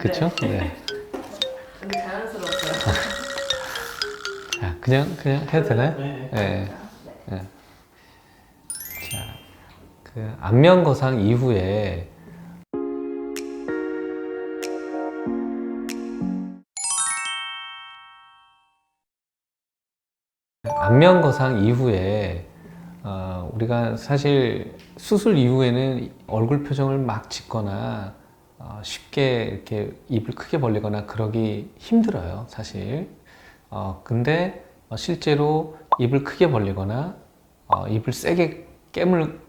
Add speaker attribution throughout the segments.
Speaker 1: 그쵸? 네.
Speaker 2: 근데 자연스러웠어요.
Speaker 1: 자, 그냥 해도 되나요?
Speaker 3: 네.
Speaker 1: 네. 네. 자, 그 안면 거상 이후에 안면 거상 이후에 우리가 사실 수술 이후에는 얼굴 표정을 막 짓거나 쉽게 이렇게 입을 크게 벌리거나 그러기 힘들어요, 사실. 근데 실제로 입을 크게 벌리거나 입을 세게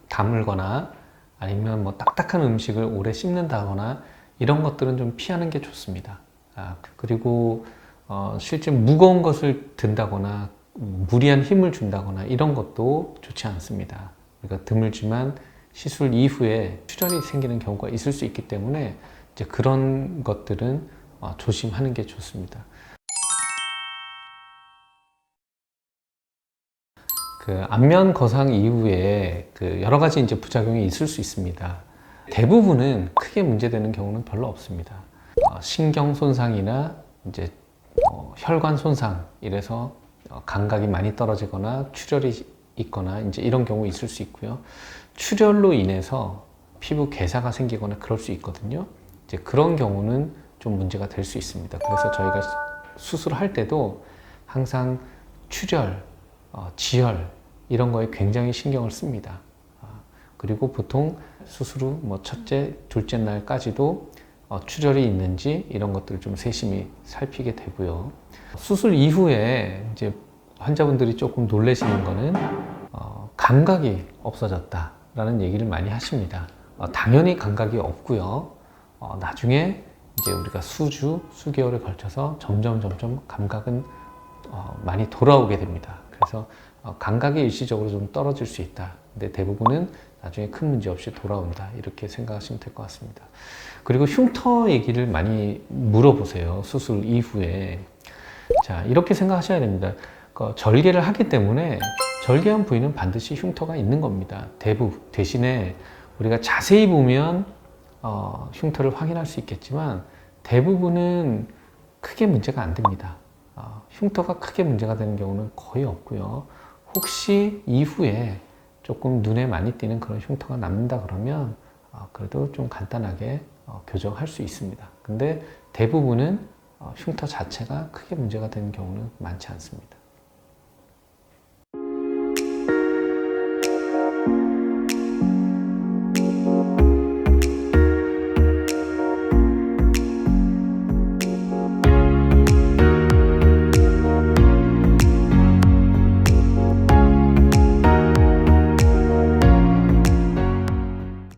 Speaker 1: 다물거나 아니면 뭐 딱딱한 음식을 오래 씹는다거나 이런 것들은 좀 피하는 게 좋습니다. 그리고 실제 무거운 것을 든다거나 무리한 힘을 준다거나 이런 것도 좋지 않습니다. 그러니까 드물지만 시술 이후에 출혈이 생기는 경우가 있을 수 있기 때문에 이제 그런 것들은 조심하는 게 좋습니다. 그 안면 거상 이후에 그 여러 가지 이제 부작용이 있을 수 있습니다. 대부분은 크게 문제되는 경우는 별로 없습니다. 신경 손상이나 이제 혈관 손상 이래서 감각이 많이 떨어지거나 출혈이 있거나 이제 이런 경우 있을 수 있고요. 출혈로 인해서 피부 괴사가 생기거나 그럴 수 있거든요. 이제 그런 경우는 좀 문제가 될 수 있습니다. 그래서 저희가 수술할 때도 항상 출혈, 지혈 이런 거에 굉장히 신경을 씁니다. 그리고 보통 수술 후 뭐 첫째, 둘째 날까지도 출혈이 있는지 이런 것들을 좀 세심히 살피게 되고요. 수술 이후에 이제 환자분들이 조금 놀라시는 거는 감각이 없어졌다라는 얘기를 많이 하십니다. 당연히 감각이 없고요. 나중에 이제 우리가 수개월에 걸쳐서 점점 감각은 많이 돌아오게 됩니다. 그래서 감각이 일시적으로 좀 떨어질 수 있다. 근데 대부분은 나중에 큰 문제 없이 돌아온다. 이렇게 생각하시면 될 것 같습니다. 그리고 흉터 얘기를 많이 물어보세요. 수술 이후에. 자, 이렇게 생각하셔야 됩니다. 절개를 하기 때문에 절개한 부위는 반드시 흉터가 있는 겁니다. 대신에 우리가 자세히 보면 흉터를 확인할 수 있겠지만 대부분은 크게 문제가 안 됩니다. 흉터가 크게 문제가 되는 경우는 거의 없고요. 혹시 이후에 조금 눈에 많이 띄는 그런 흉터가 남는다 그러면 그래도 좀 간단하게 교정할 수 있습니다. 근데 대부분은 흉터 자체가 크게 문제가 되는 경우는 많지 않습니다.